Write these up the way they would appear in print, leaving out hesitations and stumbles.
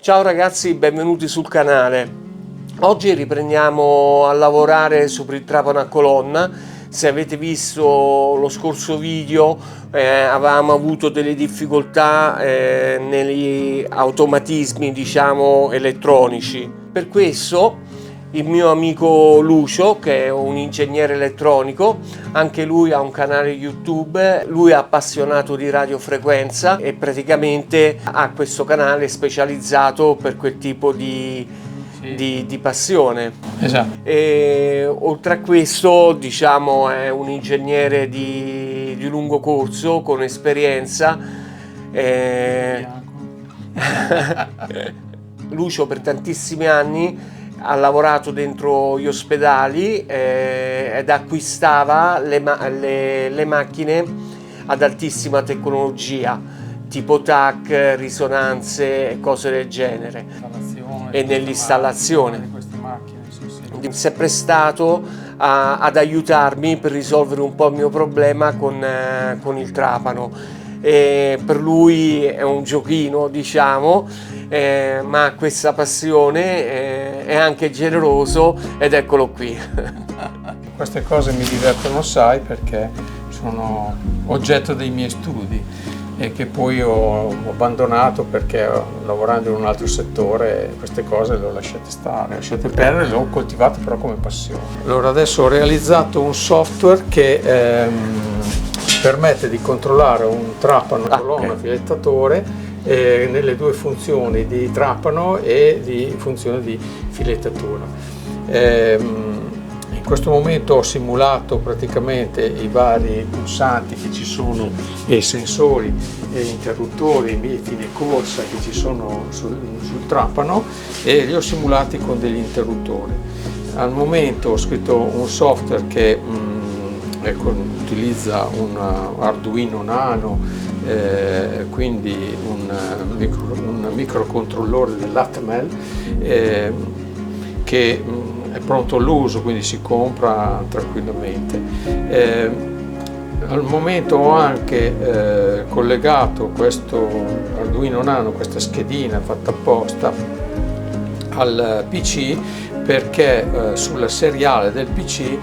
Ciao ragazzi, benvenuti sul canale. Oggi riprendiamo a lavorare sopra il trapano a colonna. Se avete visto lo scorso video avevamo avuto delle difficoltà negli automatismi, diciamo, elettronici. Per questo il mio amico Lucio, che è un ingegnere elettronico, anche lui ha un canale YouTube, lui è appassionato di radiofrequenza e praticamente ha questo canale specializzato per quel tipo di passione. Esatto. E oltre a questo, diciamo, è un ingegnere di lungo corso con esperienza. Lucio per tantissimi anni ha lavorato dentro gli ospedali ed acquistava le macchine ad altissima tecnologia, tipo TAC, risonanze e cose del genere, e nell'installazione di queste macchine, sì. si è prestato ad aiutarmi per risolvere un po' il mio problema con il trapano. E per lui è un giochino, diciamo, ma ha questa passione, è anche generoso ed eccolo qui. Queste cose mi divertono assai perché sono oggetto dei miei studi e che poi ho abbandonato perché lavorando in un altro settore queste cose le ho lasciate stare, lasciate perdere, le ho coltivate però come passione. Allora adesso ho realizzato un software che permette di controllare un trapano a colonna filettatore nelle due funzioni di trapano e di funzione di filettatura. In questo momento ho simulato praticamente i vari pulsanti che ci sono e sensori e interruttori e fine corsa che ci sono sul trapano e li ho simulati con degli interruttori. Al momento ho scritto un software che utilizza un Arduino Nano, quindi un microcontrollore dell'Atmel che è pronto all'uso, quindi si compra tranquillamente. Al momento ho anche collegato questo Arduino Nano, questa schedina fatta apposta al PC perché sulla seriale del PC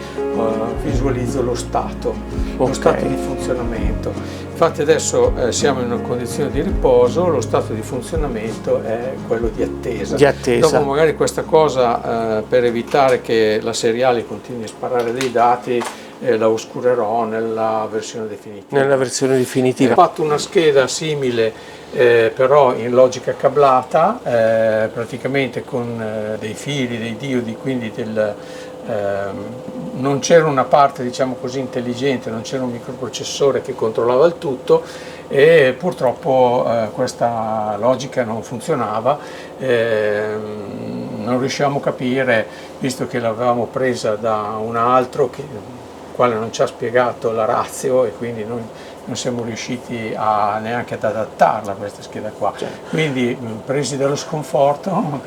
visualizzo lo stato di funzionamento. Infatti adesso siamo in una condizione di riposo, lo stato di funzionamento è quello di attesa. Dopo magari questa cosa per evitare che la seriale continui a sparare dei dati la oscurerò nella versione definitiva. Ho fatto una scheda simile però in logica cablata, praticamente con dei fili, dei diodi, quindi non c'era una parte, diciamo così, intelligente, non c'era un microprocessore che controllava il tutto e purtroppo questa logica non funzionava, non riusciamo a capire, visto che l'avevamo presa da un altro quale non ci ha spiegato la ratio e quindi noi non siamo riusciti neanche ad adattarla a questa scheda qua. Quindi presi dallo sconforto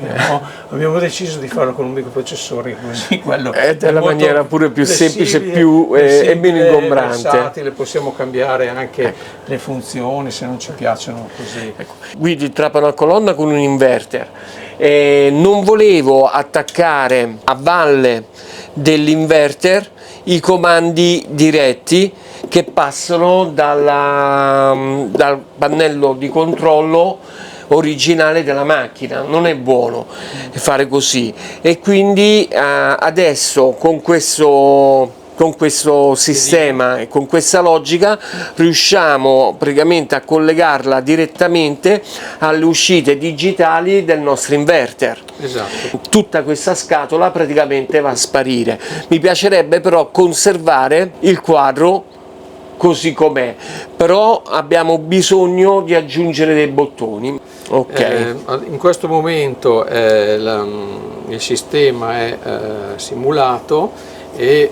abbiamo deciso di farlo con un microprocessore, così quello è la maniera pure più semplice e meno ingombrante. Versatile, possiamo cambiare anche le funzioni se non ci piacciono così. Guidi il trapano a colonna con un inverter. Non volevo attaccare a valle dell'inverter i comandi diretti che passano dal pannello di controllo originale della macchina. Non è buono fare così e quindi adesso con questo sistema e con questa logica riusciamo praticamente a collegarla direttamente alle uscite digitali del nostro inverter. Esatto. Tutta questa scatola praticamente va a sparire. Mi piacerebbe però conservare il quadro così com'è, però abbiamo bisogno di aggiungere dei bottoni. In questo momento il sistema è simulato e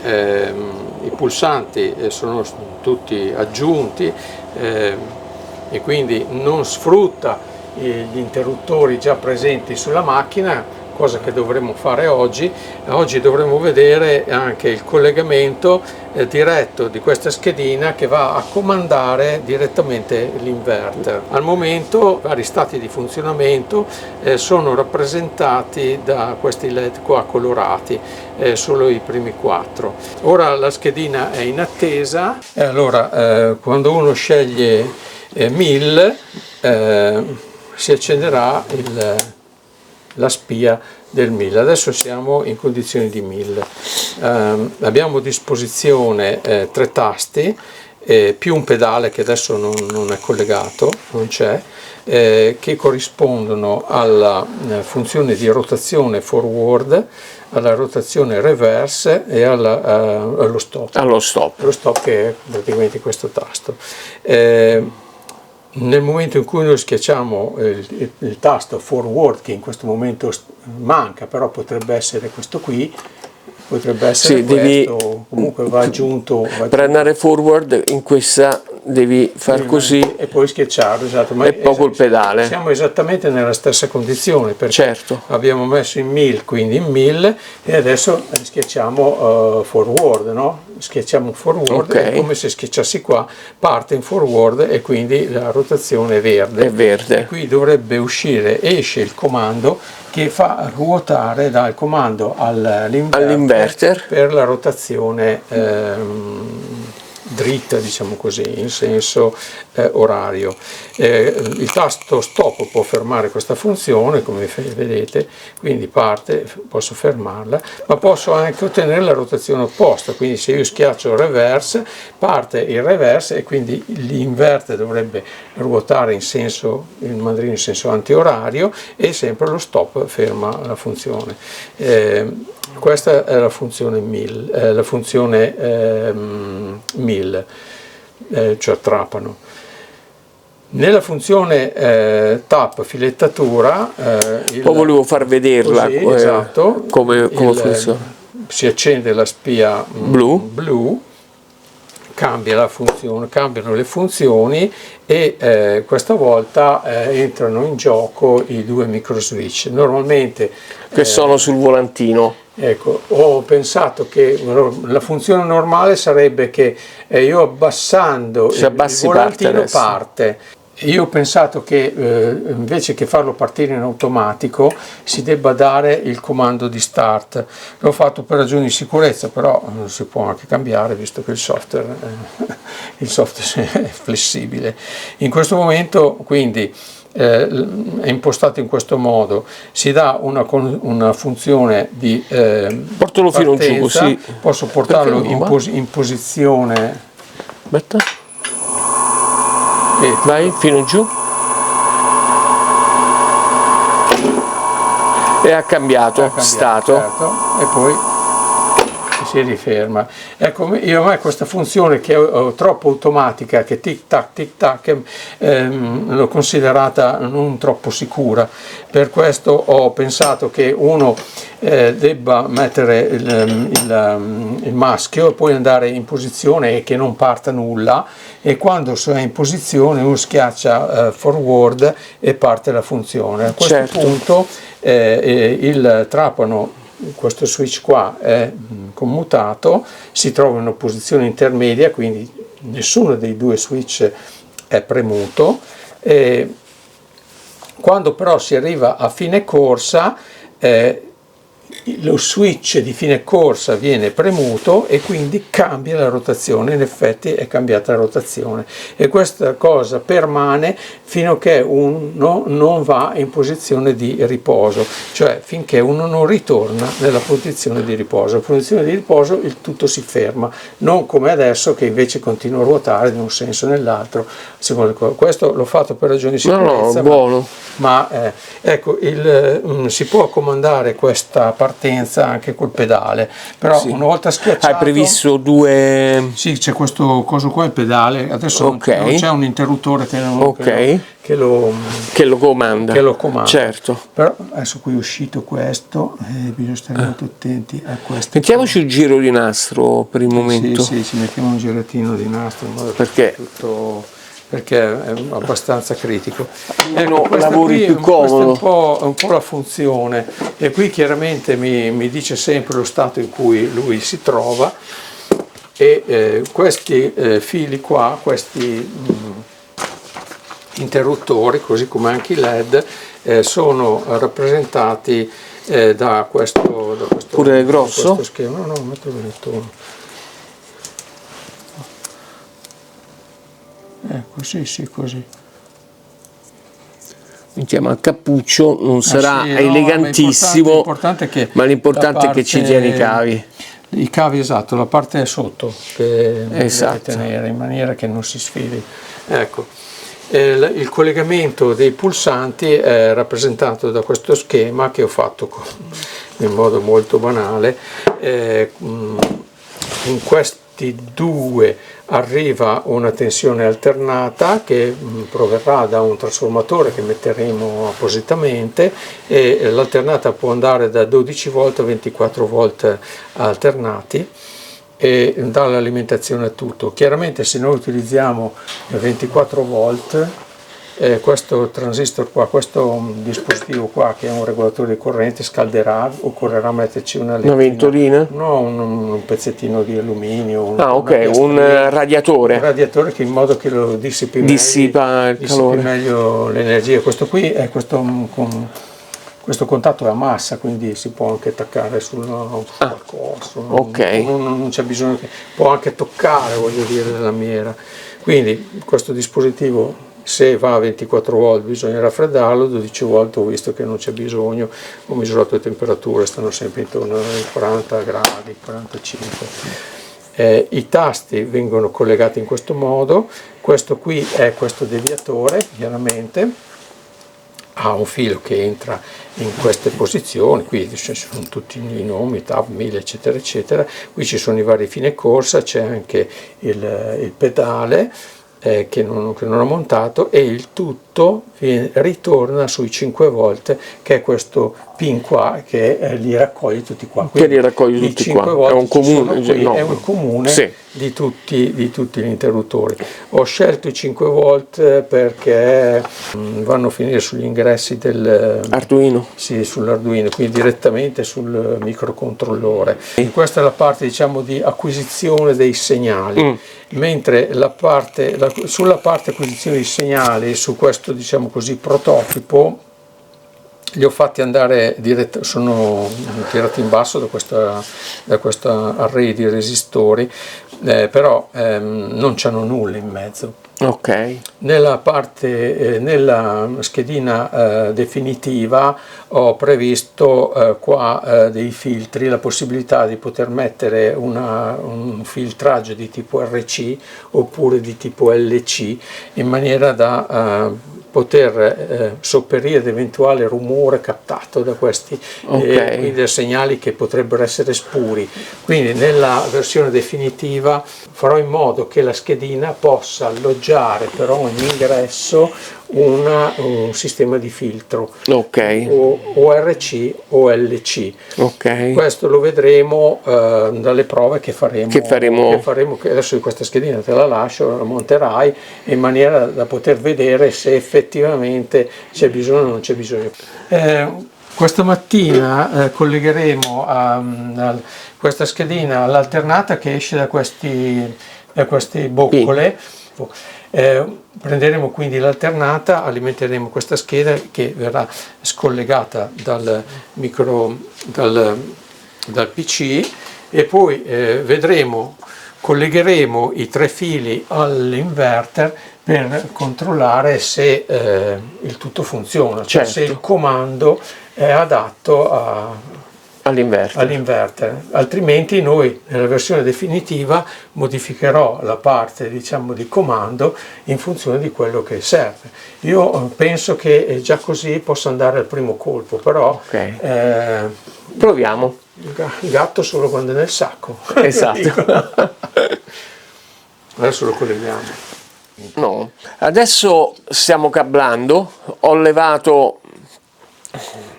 i pulsanti sono tutti aggiunti e quindi non sfrutta gli interruttori già presenti sulla macchina, cosa che dovremmo fare oggi. Oggi dovremmo vedere anche il collegamento diretto di questa schedina che va a comandare direttamente l'inverter. Al momento vari stati di funzionamento sono rappresentati da questi LED qua colorati, solo i primi 4. Ora la schedina è in attesa e allora quando uno sceglie 1000 si accenderà la spia del 1000. Adesso siamo in condizioni di 1000. Abbiamo a disposizione 3 tasti più un pedale che adesso non è collegato, non c'è, che corrispondono alla funzione di rotazione forward, alla rotazione reverse e allo stop. Lo stop che è praticamente questo tasto. Nel momento in cui noi schiacciamo il tasto forward, che in questo momento manca, però potrebbe essere questo qui, potrebbe essere questo, comunque va aggiunto. Per andare forward in questa devi far così e poi schiacciarlo, esatto. Ma e poi col pedale. Siamo esattamente nella stessa condizione, perché certo. abbiamo messo in 1000, quindi in 1000, e adesso schiacciamo forward, no? Schiacciamo forward, è come se schiacciassi qua, parte in forward e quindi la rotazione è verde. È verde. E qui dovrebbe uscire, esce il comando che fa ruotare dal comando all'inverter per la rotazione dritta, diciamo così, in senso orario. Il tasto stop può fermare questa funzione, come vedete, quindi parte, posso fermarla, ma posso anche ottenere la rotazione opposta, quindi se io schiaccio reverse, parte il reverse e quindi l'inverter dovrebbe ruotare il mandrino in senso antiorario e sempre lo stop ferma la funzione. Questa è la funzione 1000, cioè trapano. Nella funzione tap filettatura poi volevo far vederla così, esatto, come funziona. Si accende la spia blu, cambiano le funzioni e questa volta entrano in gioco i 2 micro switch. Normalmente che sono sul volantino. Ecco, ho pensato che la funzione normale sarebbe che io abbassando il volantino parte. Io ho pensato che invece che farlo partire in automatico si debba dare il comando di start. L'ho fatto per ragioni di sicurezza, però si può anche cambiare visto che il software è flessibile. In questo momento quindi è impostato in questo modo, si dà una funzione di portalo fino giù così, posso portarlo in posizione. Aspetta. Vai fino giù e ha cambiato stato, certo, e poi si riferma. Ecco, a me questa funzione che è troppo automatica, che tic tac, l'ho considerata non troppo sicura, per questo ho pensato che uno debba mettere il maschio e poi andare in posizione e che non parta nulla, e quando è in posizione uno schiaccia forward e parte la funzione. A questo punto il trapano, questo switch qua è commutato, si trova in una posizione intermedia, quindi nessuno dei 2 switch è premuto. Quando però si arriva a fine corsa, lo switch di fine corsa viene premuto e quindi cambia la rotazione. In effetti è cambiata la rotazione e questa cosa permane fino a che uno non va in posizione di riposo, cioè finché uno non ritorna nella posizione di riposo. La posizione di riposo il tutto si ferma, non come adesso che invece continua a ruotare in un senso o nell'altro. Questo l'ho fatto per ragioni di sicurezza, ma ecco, si può comandare questa partenza anche col pedale, però una volta schiacciato. Hai previsto 2? Sì, c'è questo coso qua, il pedale, adesso non c'è un interruttore che lo comanda, certo. Però adesso qui è uscito questo, bisogna stare molto attenti a questo. Mettiamoci un giro di nastro per il momento. Sì, ci mettiamo un girettino di nastro in modo perché tutto perché è abbastanza critico. No, questa lavori qui, più comodo. Questa è un po' la funzione, e qui chiaramente mi dice sempre lo stato in cui lui si trova, e questi fili qua, questi interruttori, così come anche i LED, sono rappresentati da questo pure grosso? da questo schema. No, metto il tono. Ecco, sì, così. Mettiamo al cappuccio, non sarà sì, elegantissimo, l'importante ma l'importante è che ci tiene i cavi. I cavi, esatto, la parte sotto che Esatto. deve tenere in maniera che non si sfili. Ecco, il collegamento dei pulsanti è rappresentato da questo schema che ho fatto in modo molto banale. In questi due arriva una tensione alternata che proverrà da un trasformatore che metteremo appositamente, e l'alternata può andare da 12 volt a 24 volt alternati e dà l'alimentazione a tutto. Chiaramente se noi utilizziamo 24 volt, questo transistor qua, questo dispositivo qua che è un regolatore di corrente, scalderà, occorrerà metterci una ventolina? No, un pezzettino di alluminio. Un radiatore. Un radiatore che in modo che lo dissipi il calore. meglio l'energia. Questo qui è questo contatto è a massa, quindi si può anche attaccare sul qualcosa. Non c'è bisogno che può anche toccare, voglio dire, la lamiera. Quindi questo dispositivo, se va a 24 volt bisogna raffreddarlo, 12 volt ho visto che non c'è bisogno, ho misurato le temperature, stanno sempre intorno ai 40 gradi, 45. I tasti vengono collegati in questo modo, questo qui è questo deviatore, chiaramente, ha un filo che entra in queste posizioni, qui ci sono tutti i nomi, TAV 1000 eccetera eccetera, qui ci sono i vari fine corsa, c'è anche il pedale, che non ho montato, e il tutto ritorna sui 5 volt, che è questo pin qua che li raccoglie tutti qua. Quindi che li raccoglie tutti qua, è un comune, è un comune sì, di tutti gli interruttori. Ho scelto i 5 volt perché vanno a finire sugli ingressi Arduino. Sì, sull'Arduino, quindi direttamente sul microcontrollore. Questa è la parte, diciamo, di acquisizione dei segnali. Mentre sulla parte acquisizione dei segnali, su questo, diciamo così, prototipo, li ho fatti andare sono tirati in basso da questa array di resistori, però non c'hanno nulla in mezzo. Ok. Nella schedina definitiva ho previsto qua dei filtri, la possibilità di poter mettere un filtraggio di tipo RC oppure di tipo LC, in maniera da poter sopperire ad eventuale rumore captato da questi, quindi da segnali che potrebbero essere spuri. Quindi nella versione definitiva farò in modo che la schedina possa alloggiare per ogni ingresso un sistema di filtro, o RC o LC. Questo lo vedremo dalle prove che faremo. Adesso questa schedina te la lascio, la monterai in maniera da poter vedere se effettivamente c'è bisogno o non c'è bisogno. Questa mattina collegheremo questa schedina all'alternata che esce da queste boccole. Prenderemo quindi l'alternata, alimenteremo questa scheda che verrà scollegata dal PC, e poi collegheremo i 3 fili all'inverter per controllare se il tutto funziona, cioè se il comando è adatto all'inverter. Altrimenti noi nella versione definitiva modificherò la parte, diciamo, di comando in funzione di quello che serve. Io penso che già così possa andare al primo colpo, però proviamo. Il gatto solo quando è nel sacco. Esatto. Adesso lo colleghiamo. No, adesso stiamo cablando, ho levato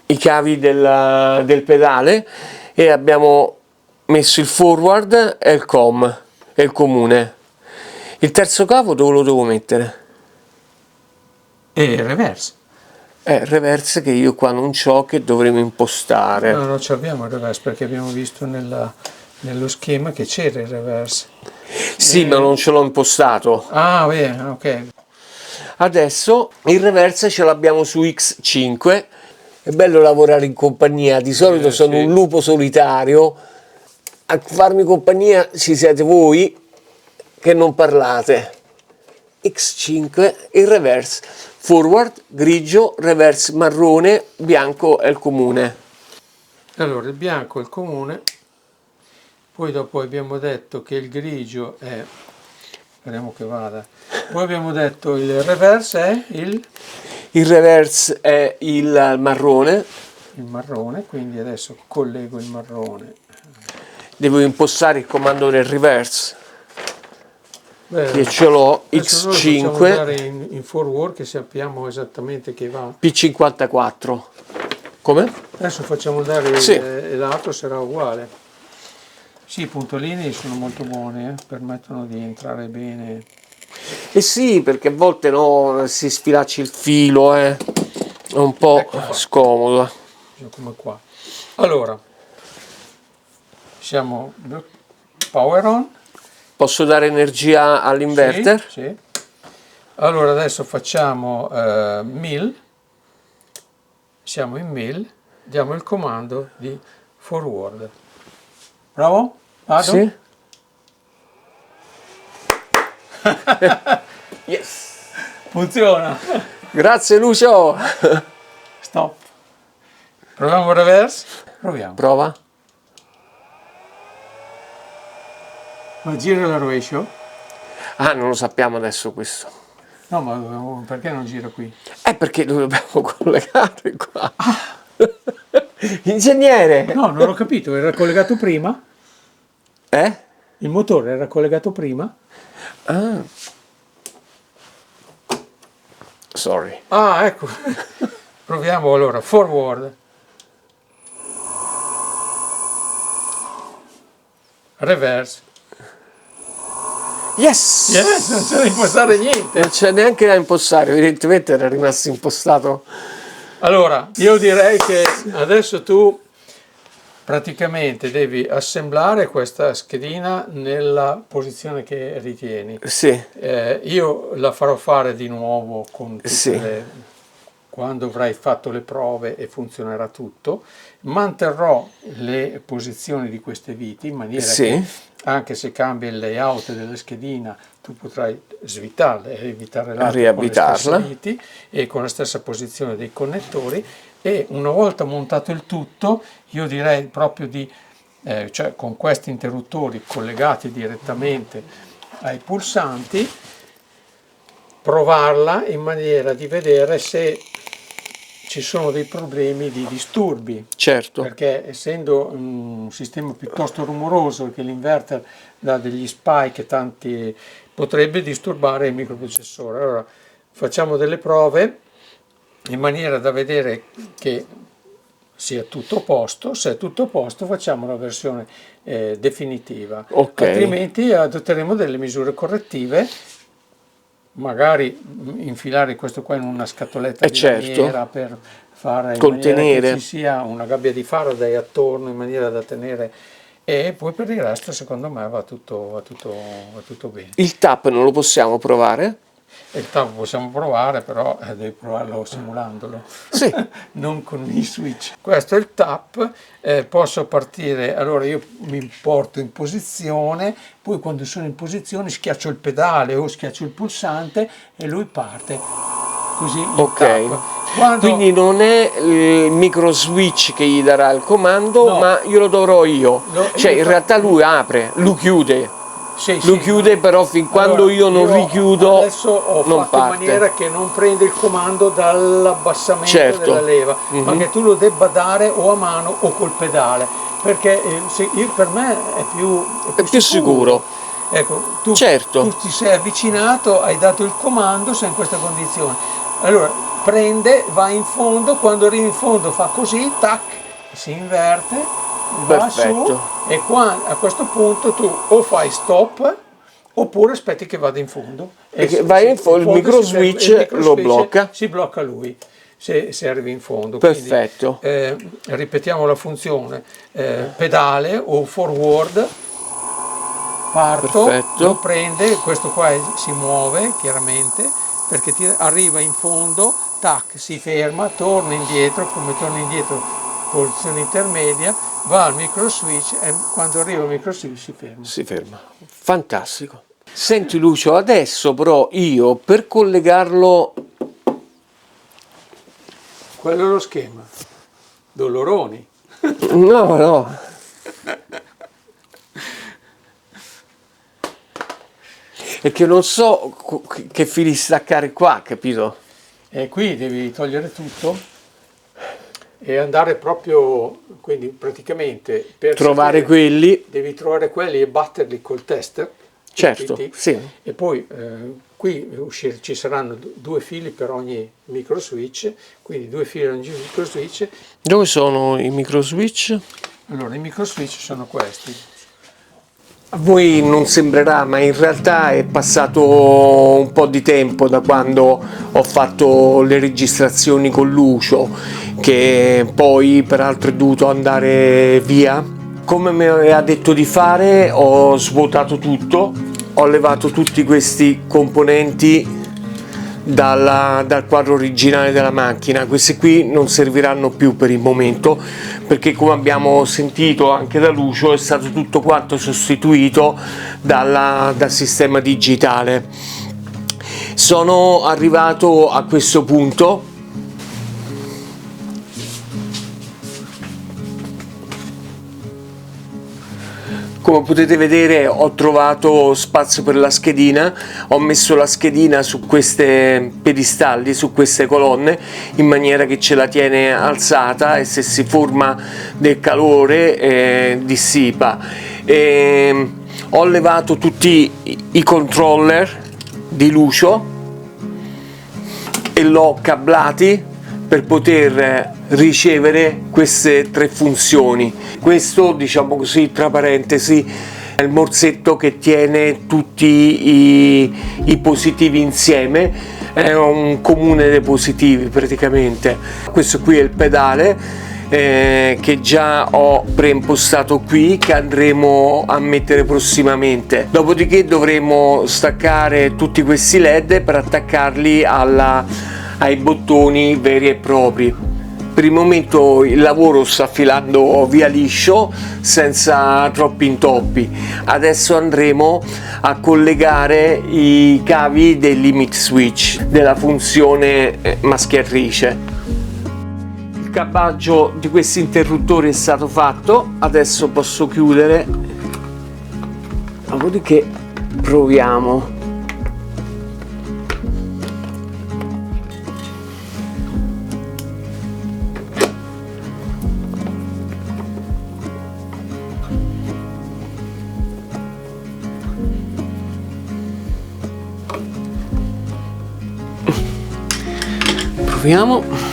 i cavi del pedale e abbiamo messo il forward e il COM e il comune. Il terzo cavo dove lo devo mettere? E reverse. Reverse che io qua non c'ho, che dovremo impostare. No, non ci abbiamo il reverse perché abbiamo visto nello schema che c'era il reverse. Sì, ma non ce l'ho impostato. Ah, bene, ok. Adesso il reverse ce l'abbiamo su X5. È bello lavorare in compagnia, di solito sono sì. un lupo solitario. A farmi compagnia ci siete voi che non parlate. X5, il reverse. Forward, grigio, reverse marrone, bianco è il comune. Allora, il bianco è il comune, poi dopo abbiamo detto che il grigio è, speriamo che vada, poi abbiamo detto il reverse è Il reverse è il marrone. quindi adesso collego il marrone. Devo impostare il comando del reverse. Beh, Che ce l'ho, adesso noi possiamo X5, andare in forward che sappiamo esattamente che va. P54. Come? Adesso facciamo andare Sì. l'altro, sarà uguale. Sì, i puntolini sono molto buoni, permettono di entrare bene. Eh sì, perché a volte no, si sfilaccia il filo, è un po' Ecco qua. scomodo. Come qua. Allora, siamo power on. Posso dare energia all'inverter? Sì, sì. Allora adesso facciamo 1000, siamo in 1000, diamo il comando di forward. Bravo? Vado? Sì. Yes. Funziona. Grazie Lucio. Stop. Proviamo il reverse? Proviamo. Prova. Ma gira la rovescio? Ah, non lo sappiamo adesso questo. No, ma perché non gira qui? Perché lo dobbiamo collegare qua. Ingegnere! No, non ho capito, era collegato prima? Eh? Il motore era collegato prima? Ah. Sorry. Ah, ecco. Proviamo allora, forward. Reverse. Yes! Yes, non c'è da impostare niente. Non c'è neanche da impostare, evidentemente era rimasto impostato. Allora, io direi che adesso tu praticamente devi assemblare questa schedina nella posizione che ritieni. Sì, Io la farò fare di nuovo con tutte Sì. quando avrai fatto le prove e funzionerà tutto. Manterrò le posizioni di queste viti in maniera Sì. che anche se cambia il layout della schedina tu potrai svitarla e evitare l'altro con le Riavvitarla. stesse viti e con la stessa posizione dei connettori, e una volta montato il tutto io direi proprio di cioè con questi interruttori collegati direttamente ai pulsanti, provarla in maniera di vedere se ci sono dei problemi di disturbi, certo. perché essendo un sistema piuttosto rumoroso che l'inverter dà degli spike tanti, potrebbe disturbare il microprocessore. Allora facciamo delle prove in maniera da vedere che sia tutto a posto. Se è tutto a posto facciamo la versione definitiva, Ok. altrimenti adotteremo delle misure correttive, magari infilare questo qua in una scatoletta di certo. lamiera per fare in Contenere. maniera che ci sia una gabbia di Faraday attorno in maniera da tenere, e poi per il resto secondo me va tutto bene. Il tap non lo possiamo provare? Il tavolo possiamo provare, però devi provarlo simulandolo, Sì. non con i switch. Questo è il tap, posso partire, allora io mi porto in posizione, poi quando sono in posizione schiaccio il pedale o schiaccio il pulsante e lui parte. Così il Ok. tap. Quando... Quindi non è il micro switch che gli darà il comando, No. ma glielo dovrò io. Cioè io in realtà lui apre, lui chiude. Sì, Lui chiude, però fin quando allora, io non richiudo adesso ho non fatto in parte. maniera che non prende il comando dall'abbassamento Certo. della leva, ma che tu lo debba dare o a mano o col pedale, perché per me è più sicuro. Ecco, tu Certo. ti sei avvicinato, hai dato il comando, sei in questa condizione. Allora prende, va in fondo, quando arrivi in fondo fa così, tac, si inverte, va su, Perfetto. e qua a questo punto tu o fai stop oppure aspetti che vada in fondo. Vai in fondo, il micro switch lo blocca. Si blocca lui se arrivi in fondo. Perfetto. Quindi, ripetiamo la funzione: pedale o forward, parto, perfetto. lo prende, questo qua si muove chiaramente perché arriva in fondo, tac, si ferma, torna indietro, come torna indietro posizione intermedia, va al micro switch e quando arriva al micro switch si ferma. Si ferma. Fantastico. Senti Lucio, adesso però io per collegarlo... Quello è lo schema. Doloroni. No, no. È che non so che fili staccare qua, capito? E qui devi togliere tutto e andare proprio, quindi praticamente per trovare quelli. Devi trovare quelli e batterli col tester. Certo, sì. E poi qui ci saranno 2 fili per ogni micro switch, quindi 2 fili per ogni micro switch. Dove sono i micro switch? Allora, i micro switch sono questi. A voi non sembrerà, ma in realtà è passato un po' di tempo da quando ho fatto le registrazioni con Lucio, che poi peraltro è dovuto andare via. Come mi aveva detto di fare, ho svuotato tutto, ho levato tutti questi componenti dal quadro originale della macchina. Questi qui non serviranno più per il momento, perché come abbiamo sentito anche da Lucio è stato tutto quanto sostituito dal sistema digitale. Sono arrivato a questo punto. Come potete vedere ho trovato spazio per la schedina, ho messo la schedina su queste pedestalli, su queste colonne, in maniera che ce la tiene alzata e se si forma del calore dissipa. Ho levato tutti i controller di Lucio e l'ho cablati per poter ricevere queste 3 funzioni. Questo, diciamo così, tra parentesi, è il morsetto che tiene tutti i positivi insieme, è un comune dei positivi praticamente. Questo qui è il pedale che già ho preimpostato qui, che andremo a mettere prossimamente. Dopodiché dovremo staccare tutti questi LED per attaccarli ai bottoni veri e propri. Per il momento il lavoro sta filando via liscio, senza troppi intoppi. Adesso andremo a collegare i cavi del limit switch della funzione maschiatrice. Il cabbaggio di questi interruttori è stato fatto, adesso posso chiudere, dopodiché proviamo. Proviamo.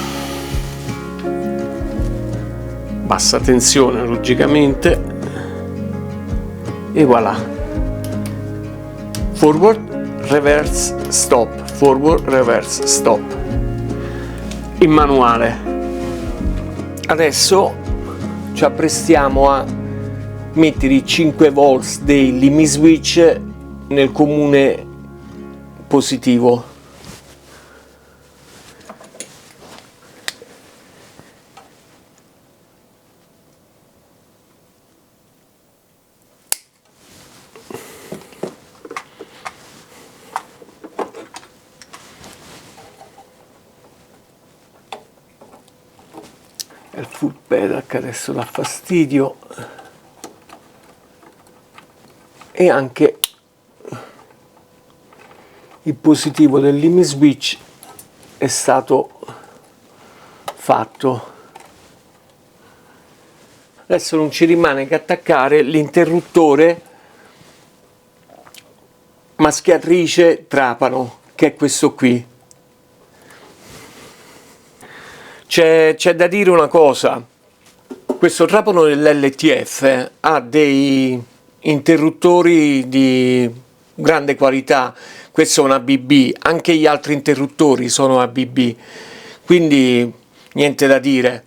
Bassa tensione logicamente e voilà. Forward, reverse, stop, forward, reverse, stop. In manuale. Adesso ci apprestiamo a mettere i 5 volts dei limit switch nel comune positivo. Il full pedal che adesso dà fastidio e anche il positivo del limit switch è stato fatto. Adesso non ci rimane che attaccare l'interruttore maschiatrice trapano, che è questo qui. C'è da dire una cosa: questo trapano dell'LTF ha dei interruttori di grande qualità. Questo è un ABB, anche gli altri interruttori sono ABB, quindi niente da dire.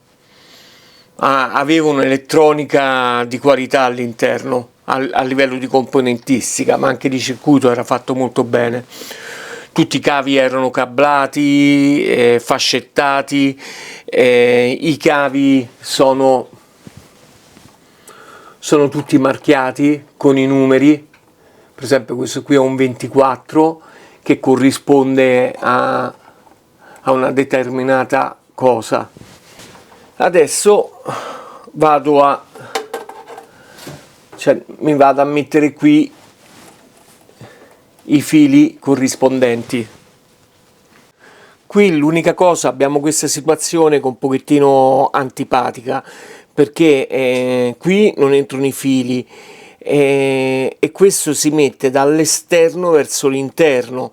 Avevo un'elettronica di qualità all'interno, a livello di componentistica, ma anche di circuito era fatto molto bene. Tutti i cavi erano cablati, fascettati, i cavi sono tutti marchiati con i numeri. Per esempio questo qui è un 24 che corrisponde a una determinata cosa. Adesso mi vado a mettere qui i fili corrispondenti. Qui l'unica cosa, abbiamo questa situazione un pochettino antipatica, perché qui non entrano i fili e questo si mette dall'esterno verso l'interno,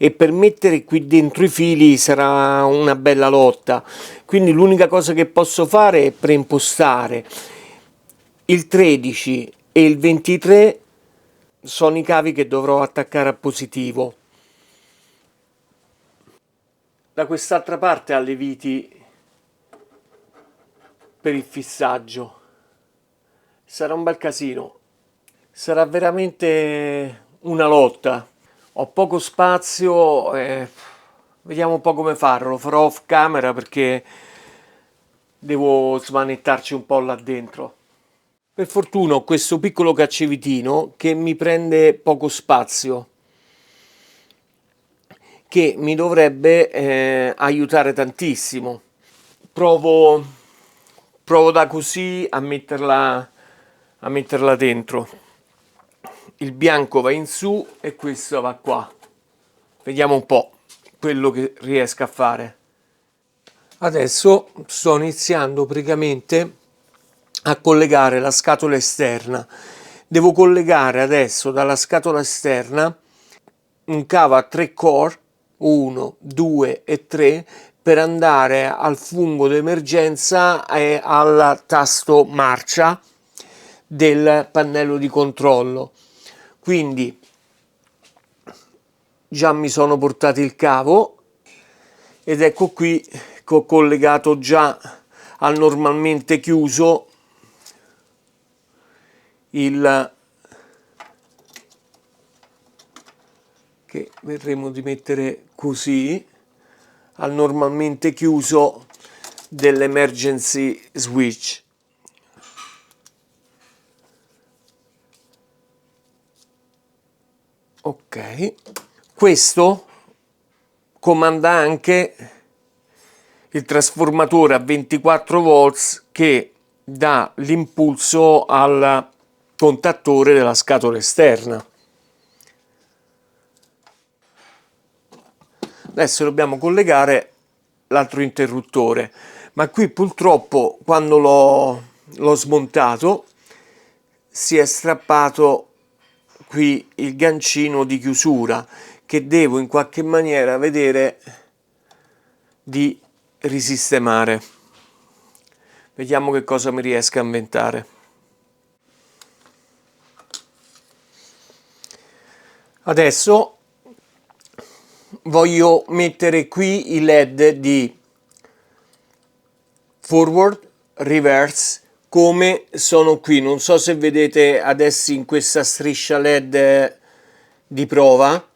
e per mettere qui dentro i fili sarà una bella lotta. Quindi l'unica cosa che posso fare è preimpostare il 13 e il 23, sono i cavi che dovrò attaccare a positivo. Da quest'altra parte ha le viti per il fissaggio. Sarà un bel casino, sarà veramente una lotta. Ho poco spazio, vediamo un po' come farlo. Lo farò off camera perché devo smanettarci un po' là dentro. Per fortuna ho questo piccolo cacciavitino che mi prende poco spazio, che mi dovrebbe aiutare tantissimo. Provo da così a metterla dentro. Il bianco va in su e questo va qua. Vediamo un po' quello che riesco a fare. Adesso sto iniziando praticamente a collegare la scatola esterna. Devo collegare adesso dalla scatola esterna un cavo a 3 core, 1, 2 e 3, per andare al fungo d'emergenza e al tasto marcia del pannello di controllo. Quindi già mi sono portato il cavo ed ecco qui che ho collegato già al normalmente chiuso che vedremo di mettere così, al normalmente chiuso dell'emergency switch. Ok, questo comanda anche il trasformatore a 24 volts che dà l'impulso al contattore della scatola esterna. Adesso dobbiamo collegare l'altro interruttore, ma qui purtroppo quando l'ho smontato si è strappato qui il gancino di chiusura che devo in qualche maniera vedere di risistemare. Vediamo che cosa mi riesco a inventare. Adesso voglio mettere qui i LED di forward, reverse, come sono qui. Non so se vedete adesso in questa striscia LED di prova.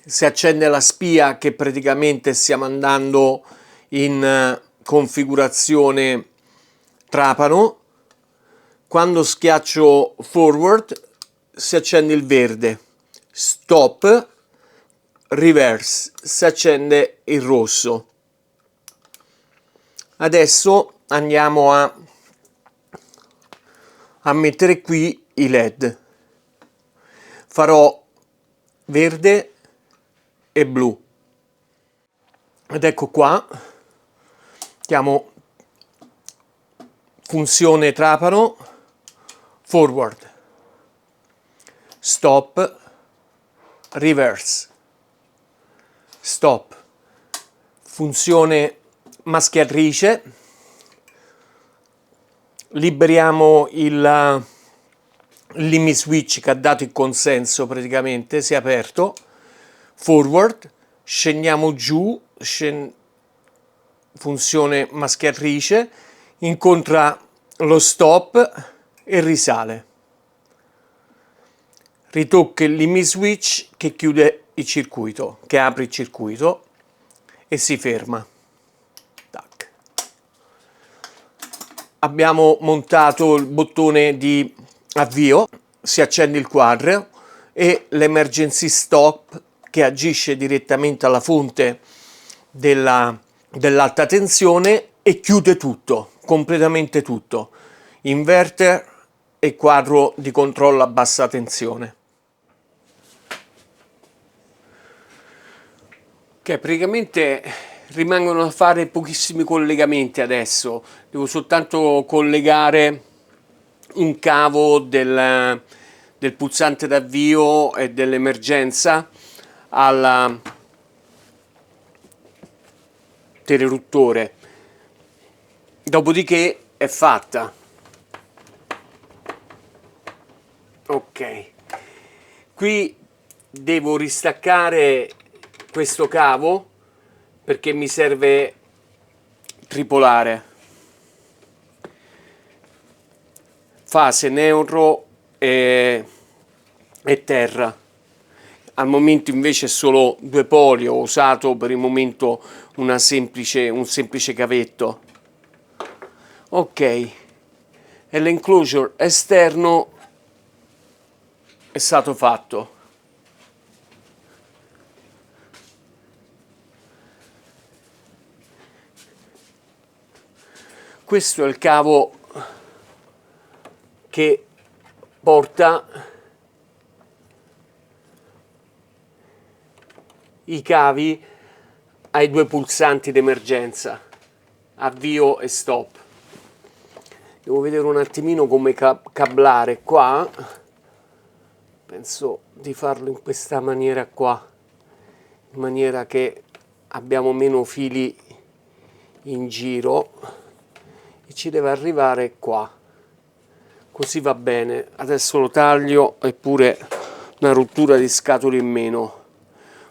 Si accende la spia che praticamente stiamo andando in configurazione trapano. Quando schiaccio forward si accende il verde, stop, reverse, si accende il rosso. Adesso andiamo a mettere qui i LED. Farò verde e blu. Ed ecco qua, chiamo funzione trapano, forward, stop, reverse, stop, funzione maschiatrice, liberiamo il il limit switch che ha dato il consenso, praticamente si è aperto, forward, scendiamo giù, funzione maschiatrice, incontra lo stop e risale, ritocca il limit switch che chiude il circuito, che apre il circuito e si ferma. Tac. Abbiamo montato il bottone di avvio, si accende il quadro e l'emergency stop che agisce direttamente alla fonte dell'alta tensione e chiude tutto, completamente tutto, inverter e quadro di controllo a bassa tensione. Che praticamente rimangono da fare pochissimi collegamenti adesso, devo soltanto collegare un cavo del pulsante d'avvio e dell'emergenza al interruttore, dopodiché è fatta. Ok, qui devo ristaccare questo cavo perché mi serve tripolare, fase neutro e terra. Al momento invece è solo due poli, ho usato per il momento un semplice cavetto. Ok, e l'enclosure esterno è stato fatto. Questo è il cavo che porta i cavi ai due pulsanti d'emergenza, avvio e stop. Devo vedere un attimino come cablare qua, penso di farlo in questa maniera qua, in maniera che abbiamo meno fili in giro e ci deve arrivare qua, così va bene. Adesso lo taglio, eppure una rottura di scatole in meno.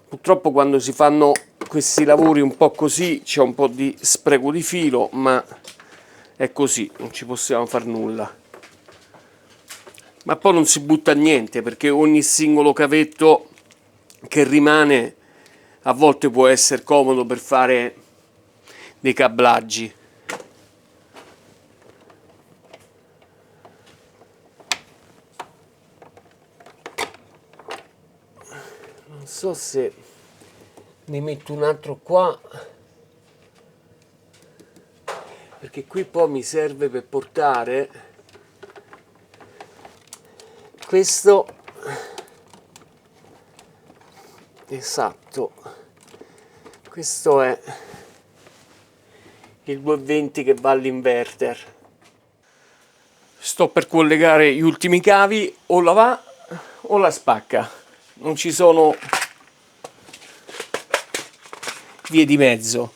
Purtroppo quando si fanno questi lavori un po' così c'è un po' di spreco di filo, ma è così, non ci possiamo far nulla. Ma poi non si butta niente, perché ogni singolo cavetto che rimane a volte può essere comodo per fare dei cablaggi. Non so se ne metto un altro qua, perché qui poi mi serve per portare questo, esatto, questo è il 220 che va all'inverter. Sto per collegare gli ultimi cavi, o la va o la spacca, non ci sono vie di mezzo.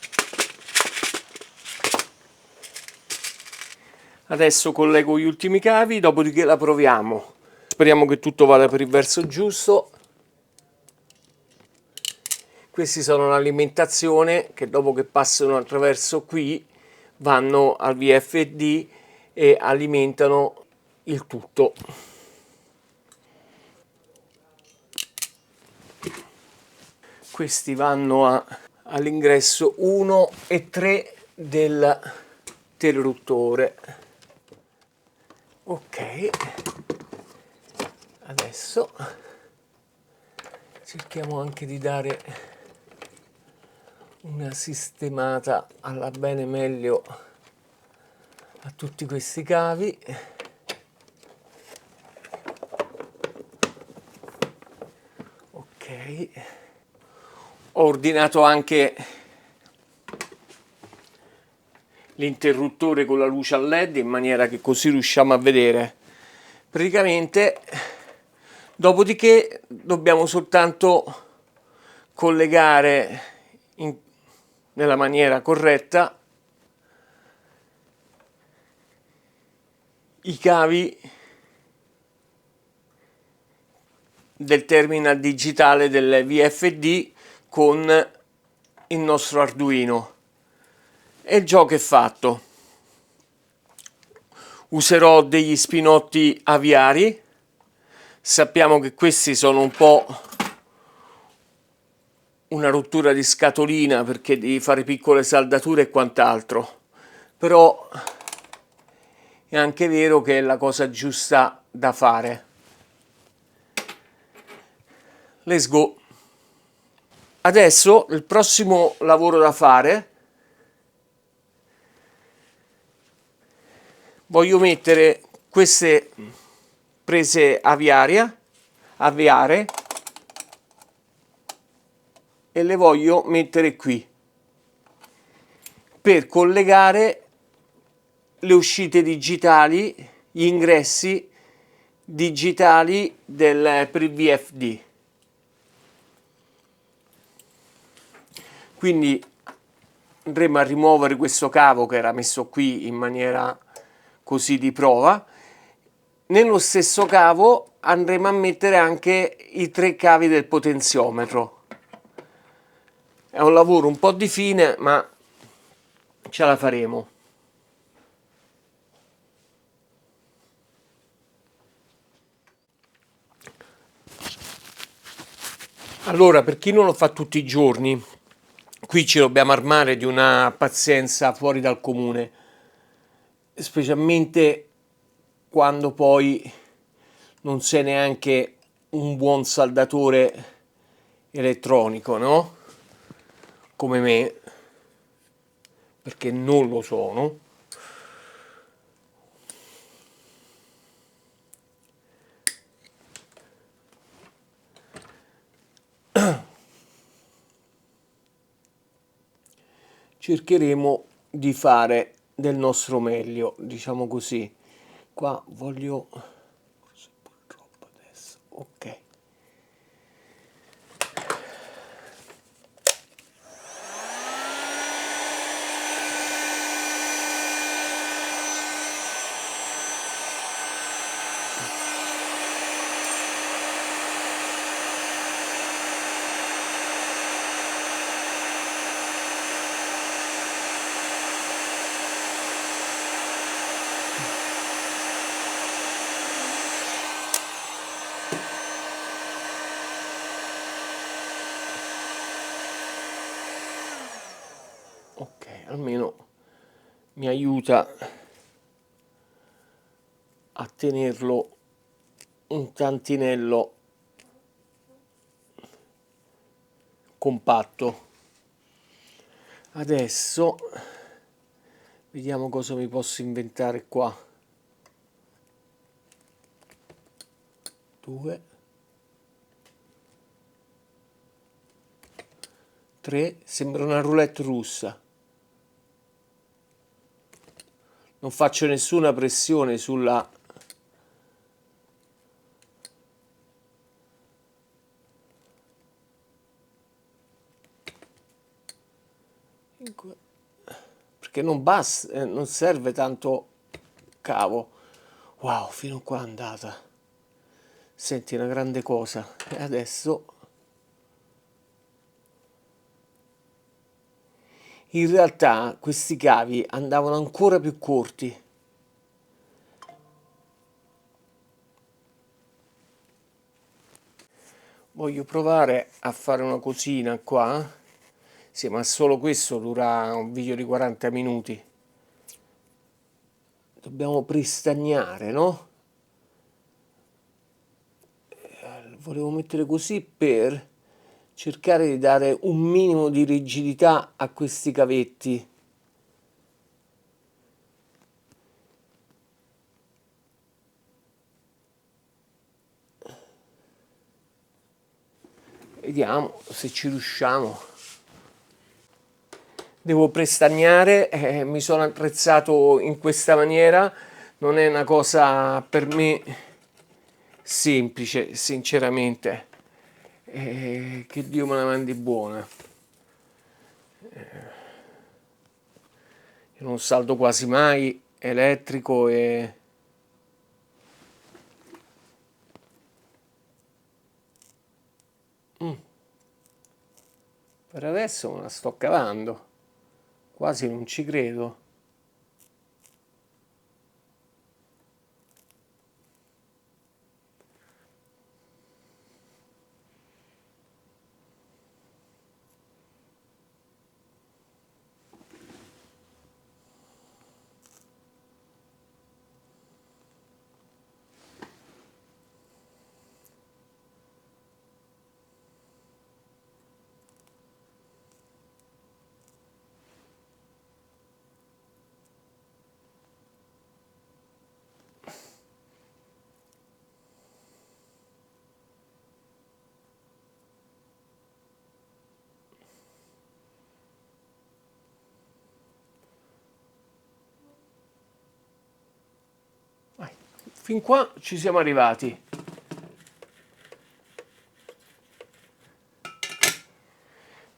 Adesso collego gli ultimi cavi, dopodiché la proviamo. Speriamo che tutto vada per il verso giusto. Questi sono l'alimentazione che dopo che passano attraverso qui vanno al VFD e alimentano il tutto. Questi vanno all'ingresso 1 e 3 del interruttore. Ok, adesso cerchiamo anche di dare una sistemata alla bene meglio a tutti questi cavi. Ok, ho ordinato anche l'interruttore con la luce a LED in maniera che così riusciamo a vedere praticamente. Dopodiché dobbiamo soltanto collegare nella maniera corretta i cavi del terminal digitale del VFD con il nostro Arduino. E il gioco è fatto. Userò degli spinotti aviari. Sappiamo che questi sono un po' una rottura di scatolina perché devi fare piccole saldature e quant'altro, però è anche vero che è la cosa giusta da fare. Let's go. Adesso il prossimo lavoro da fare, voglio mettere queste prese aviare e le voglio mettere qui per collegare le uscite digitali, gli ingressi digitali per il VFD. Quindi andremo a rimuovere questo cavo che era messo qui in maniera così di prova. Nello stesso cavo andremo a mettere anche i 3 cavi del potenziometro. È un lavoro un po' di fine, ma ce la faremo. Allora, per chi non lo fa tutti i giorni, qui ci dobbiamo armare di una pazienza fuori dal comune, specialmente quando poi non sei neanche un buon saldatore elettronico, no? Come me, perché non lo sono. Cercheremo di fare del nostro meglio, diciamo così. Qua voglio, forse un po' troppo adesso, ok. Ok, almeno mi aiuta a tenerlo un tantinello compatto. Adesso vediamo cosa mi posso inventare qua. 2, 3, sembra una roulette russa. Non faccio nessuna pressione sulla... perché non basta, non serve tanto cavo. Wow, fino qua è andata. Senti, una grande cosa. E adesso... In realtà questi cavi andavano ancora più corti. Voglio provare a fare una cosina qua. Sì, ma solo questo dura un video di 40 minuti. Dobbiamo pristagnare, no? Volevo mettere così per cercare di dare un minimo di rigidità a questi cavetti. Vediamo se ci riusciamo. Devo prestagnare, mi sono attrezzato in questa maniera, non è una cosa per me semplice, sinceramente. Che Dio me la mandi buona. Io non saldo quasi mai elettrico e Per adesso me la sto cavando, quasi non ci credo. Fin qua ci siamo arrivati.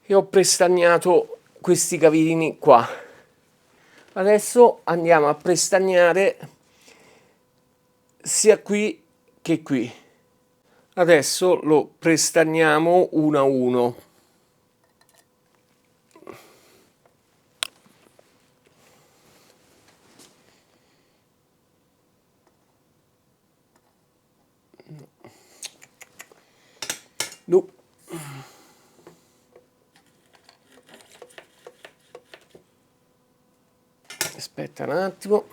E ho prestagnato questi cavini qua. Adesso andiamo a prestagnare sia qui che qui. Adesso lo prestagniamo uno a uno. No. Aspetta un attimo,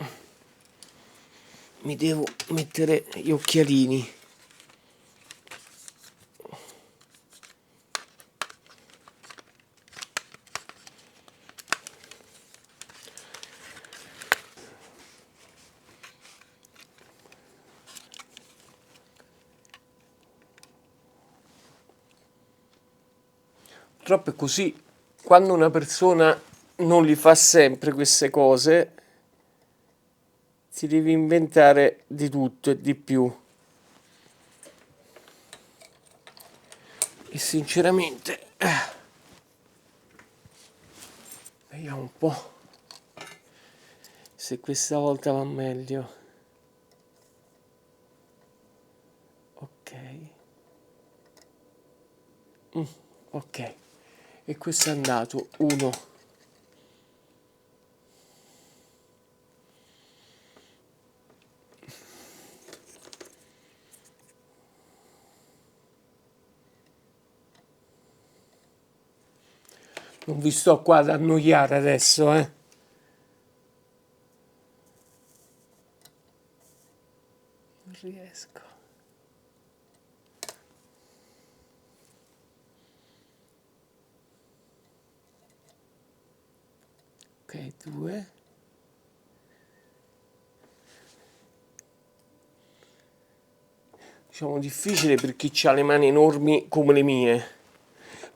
mi devo mettere gli occhialini. Purtroppo è così, quando una persona non li fa sempre queste cose, si deve inventare di tutto e di più. E sinceramente, vediamo un po' se questa volta va meglio. Ok. Ok. E questo è andato 1. Non vi sto qua ad annoiare adesso, Non riesco. Ok, 2. Diciamo difficile per chi ha le mani enormi come le mie.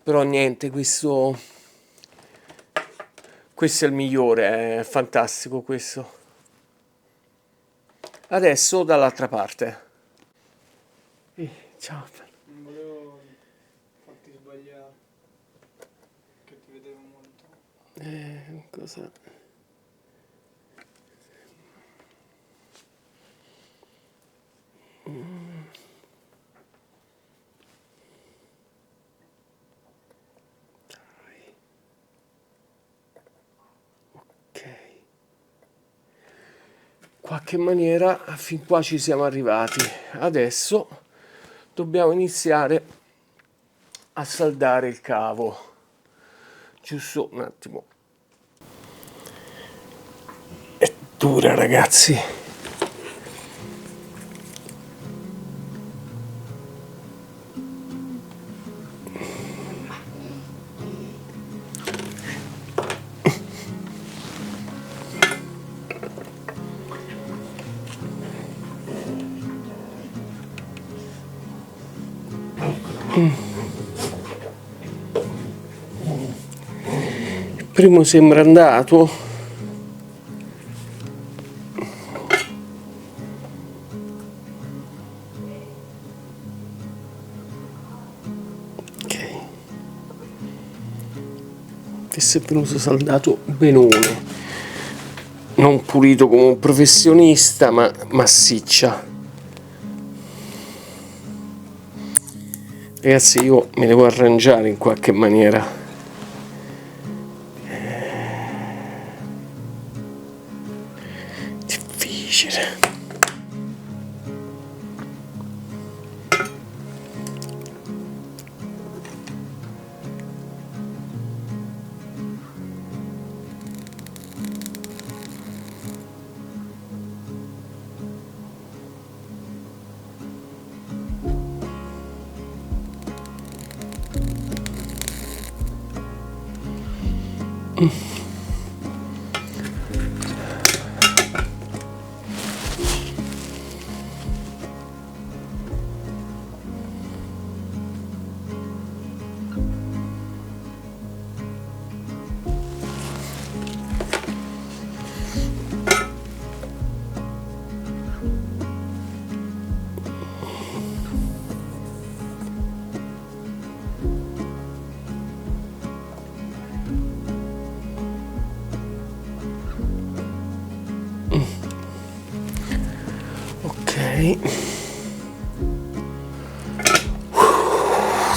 Però niente, questo è il migliore, è fantastico questo. Adesso dall'altra parte. Ciao. Non volevo farti sbagliare, che ti vedevo molto. Cosa? Ok. Qualche maniera fin qua ci siamo arrivati. Adesso dobbiamo iniziare a saldare il cavo. Giusto un attimo. È dura, ragazzi. Il primo sembra andato. Ok. Questo è venuto saldato benone. Non pulito come un professionista, ma massiccia. Ragazzi, io mi devo arrangiare in qualche maniera. difficile.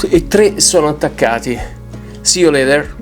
E 3 sono attaccati. See you later.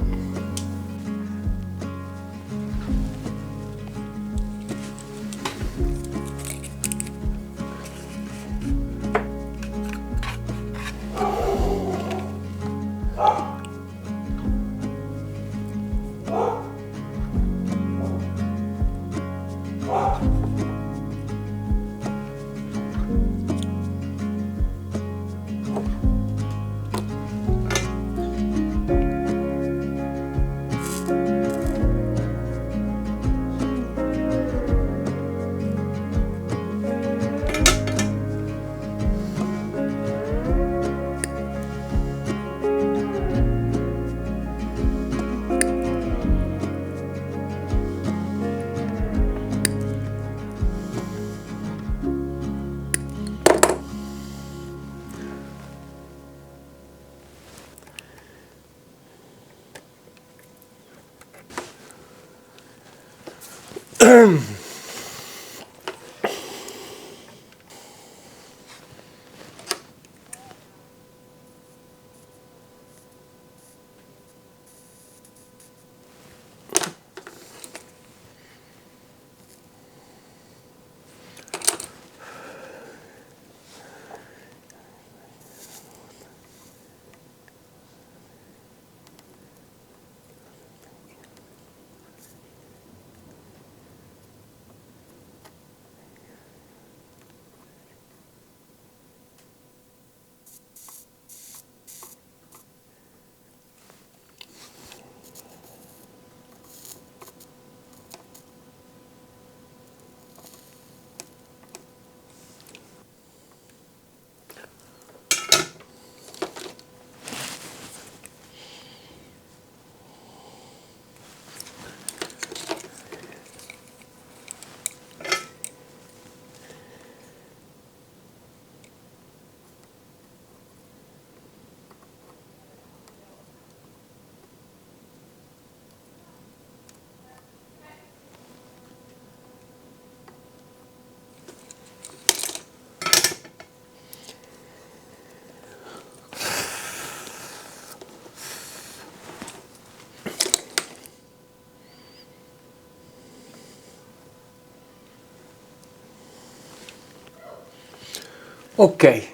Ok,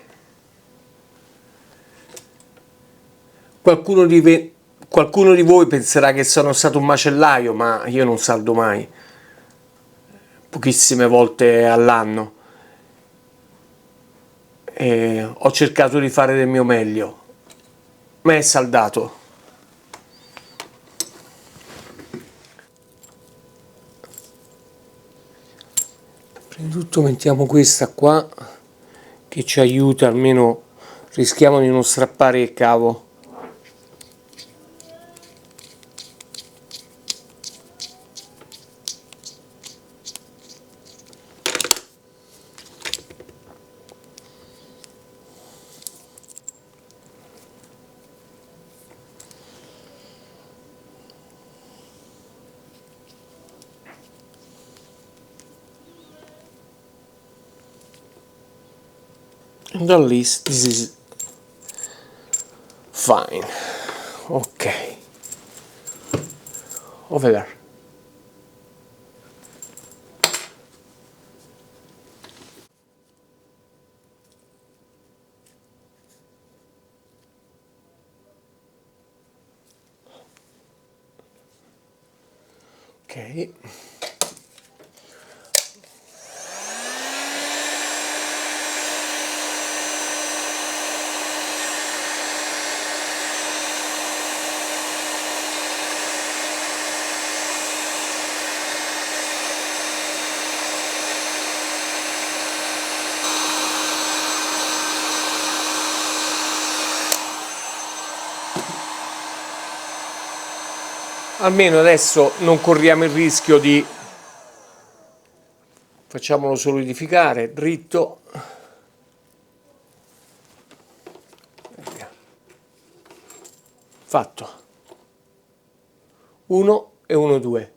qualcuno di voi penserà che sono stato un macellaio, ma io non saldo mai, pochissime volte all'anno, e ho cercato di fare del mio meglio, ma è saldato. Prima di tutto mettiamo questa qua, che ci aiuta, almeno rischiamo di non strappare il cavo. And at least this is fine. Ok, over there. Ok. Almeno adesso non corriamo il rischio di, facciamolo solidificare dritto, fatto, 1 e 1 2.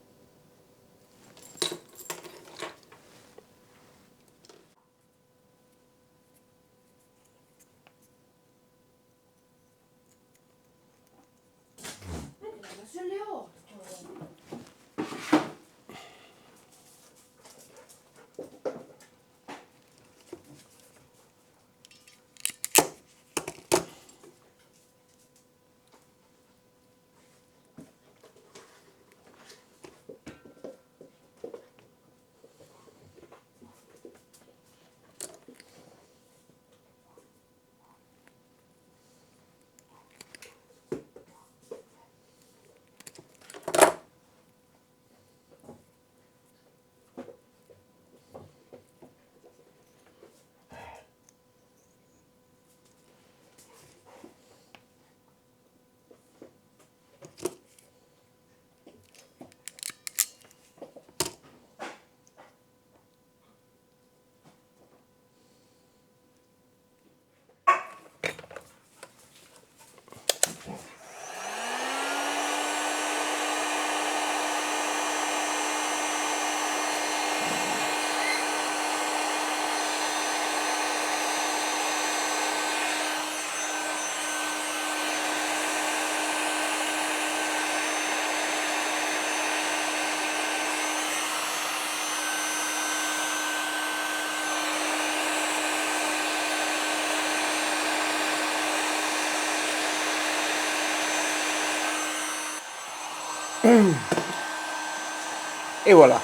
E voilà.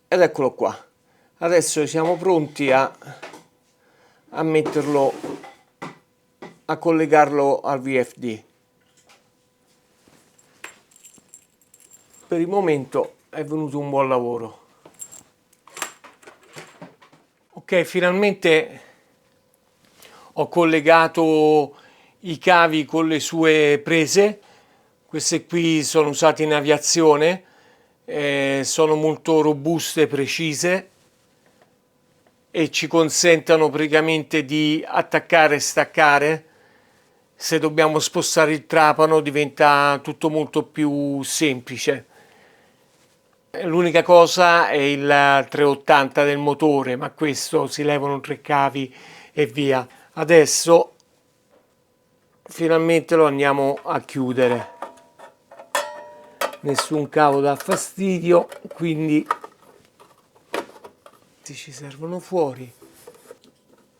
Ed eccolo qua. Adesso siamo pronti a metterlo, a collegarlo al VFD. Per il momento è venuto un buon lavoro. Ok, finalmente ho collegato i cavi con le sue prese. Queste qui sono usate in aviazione, sono molto robuste e precise e ci consentono praticamente di attaccare e staccare. Se dobbiamo spostare il trapano diventa tutto molto più semplice. L'unica cosa è il 380 del motore, ma questo si levano 3 cavi e via. Adesso finalmente lo andiamo a chiudere. Nessun cavo dà fastidio, quindi ci servono fuori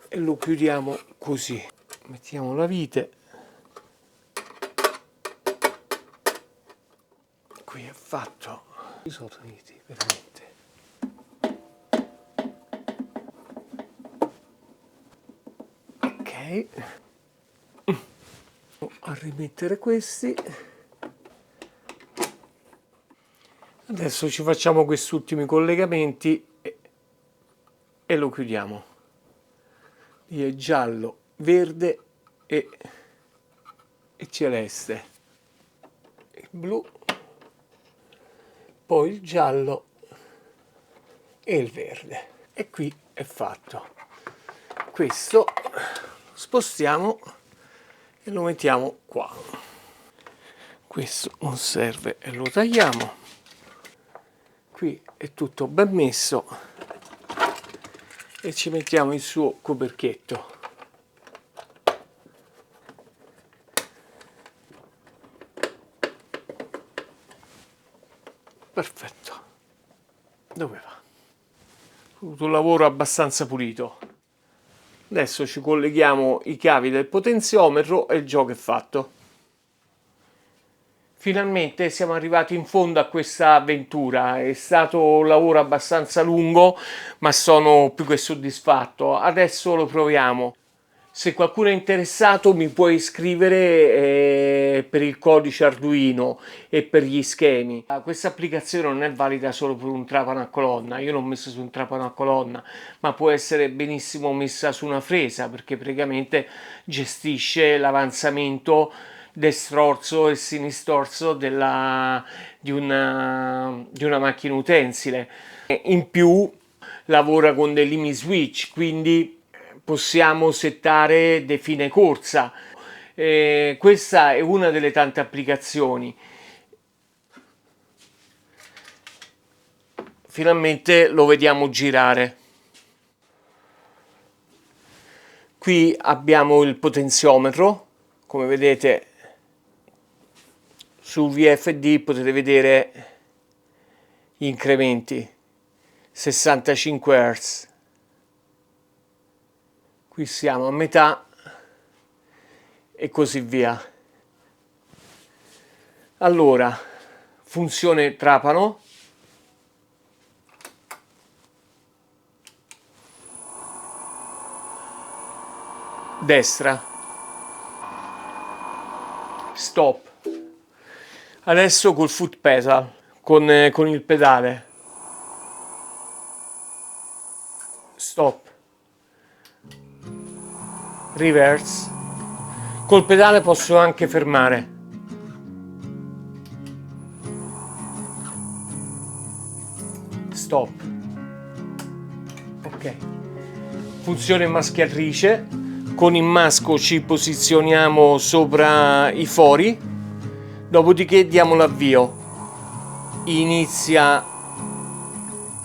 e lo chiudiamo così. Mettiamo la vite, qui è fatto. Ci sono uniti veramente. Ok, a rimettere questi. Adesso ci facciamo questi ultimi collegamenti e lo chiudiamo. Lì è giallo, verde e celeste. Il blu, poi il giallo e il verde. E qui è fatto. Questo spostiamo e lo mettiamo qua. Questo non serve e lo tagliamo. Qui è tutto ben messo e ci mettiamo il suo coperchietto. Perfetto. Dove va? Un lavoro abbastanza pulito. Adesso ci colleghiamo i cavi del potenziometro e il gioco è fatto. Finalmente siamo arrivati in fondo a questa avventura, è stato un lavoro abbastanza lungo, ma sono più che soddisfatto. Adesso lo proviamo. Se qualcuno è interessato mi può iscrivere per il codice Arduino e per gli schemi. Questa applicazione non è valida solo per un trapano a colonna, io l'ho messa su un trapano a colonna, ma può essere benissimo messa su una fresa, perché praticamente gestisce l'avanzamento destrorso e sinistorso di una macchina utensile. In più lavora con dei limit switch, quindi possiamo settare dei fine corsa. Questa è una delle tante applicazioni. Finalmente lo vediamo girare. Qui abbiamo il potenziometro, come vedete sul VFD potete vedere gli incrementi, 65 Hz. Qui siamo a metà e così via. Allora, funzione trapano. Destra. Stop. Adesso col foot pedal, con il pedale. Stop. Reverse. Col pedale posso anche fermare. Stop. Ok. Funzione maschiatrice. Con il masco ci posizioniamo sopra i fori. Dopodiché diamo l'avvio, inizia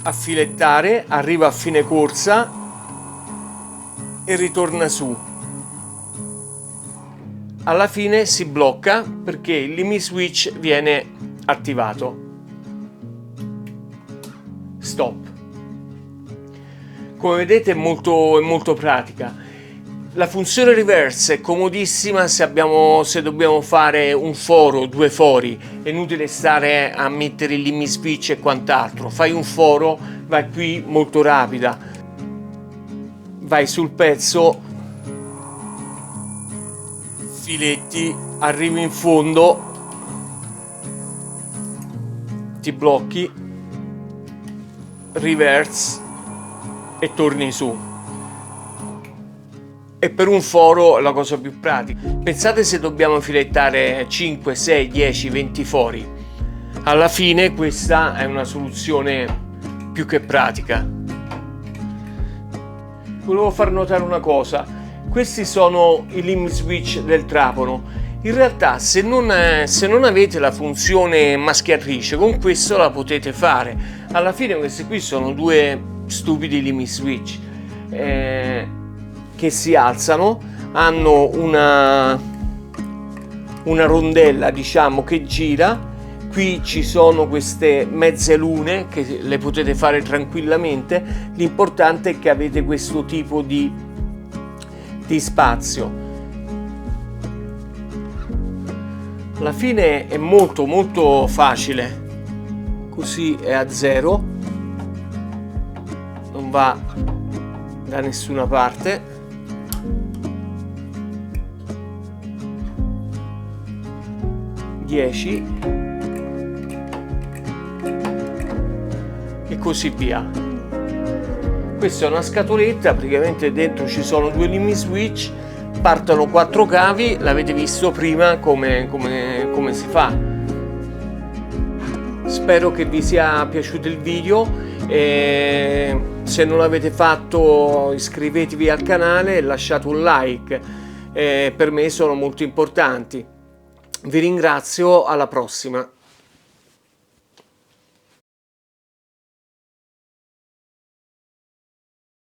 a filettare, arriva a fine corsa e ritorna su. Alla fine si blocca perché il limit switch viene attivato. Stop. Come vedete è molto pratica. La funzione reverse è comodissima se dobbiamo fare un foro, due fori, è inutile stare a mettere il limit switch e quant'altro. Fai un foro, vai qui molto rapida, vai sul pezzo, filetti, arrivi in fondo, ti blocchi, reverse e torni su. E per un foro è la cosa più pratica. Pensate se dobbiamo filettare 5, 6, 10, 20 fori. Alla fine questa è una soluzione più che pratica. Volevo far notare una cosa. Questi sono i limit switch del trapano. In realtà se non avete la funzione maschiatrice, con questo la potete fare. Alla fine questi qui sono due stupidi limit switch. Che si alzano, hanno una rondella, diciamo, che gira. Qui ci sono queste mezze lune che le potete fare tranquillamente. L'importante è che avete questo tipo di spazio. Alla fine è molto facile. Così è a 0, non va da nessuna parte. E così via. Questa è una scatoletta, praticamente dentro ci sono due limit switch, partono 4 cavi, l'avete visto prima come si fa. Spero che vi sia piaciuto il video e se non l'avete fatto iscrivetevi al canale e lasciate un like, per me sono molto importanti. Vi ringrazio, alla prossima.